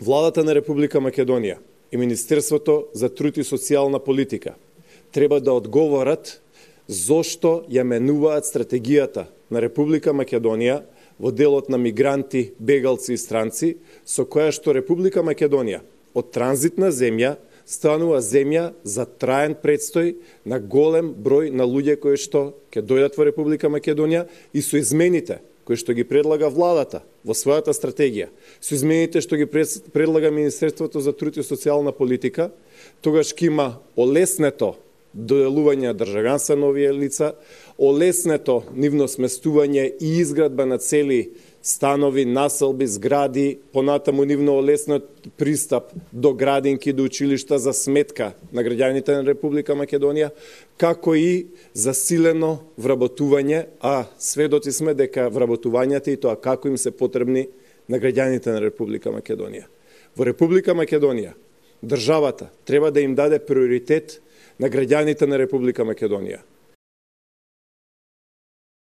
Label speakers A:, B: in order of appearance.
A: Владата на Република Македонија и Министерството за труд и социјална политика треба да одговорат зошто ја менуваат стратегијата на Република Македонија во делот на мигранти, бегалци и странци, со која што Република Македонија од транзитна земја станува земја за траен предстој на голем број на луѓе кои што ќе дојдат во Република Македонија и со измените кои што ги предлага владата во својата стратегија, со измените што ги предлага Министерството за труд и социјална политика, тогаш ќе има олеснето доделување на државјанства на овие лица, олеснето нивно сместување и изградба на цели станови, населби, згради, понатаму нивно олеснет пристап до градинки, до училишта за сметка на граѓаните на Република Македонија, како и засилено вработување, а сведоци сме дека вработувањата и тоа како им се потребни на граѓаните на Република Македонија. Во Република Македонија државата треба да им даде приоритет на граѓаните на Република Македонија.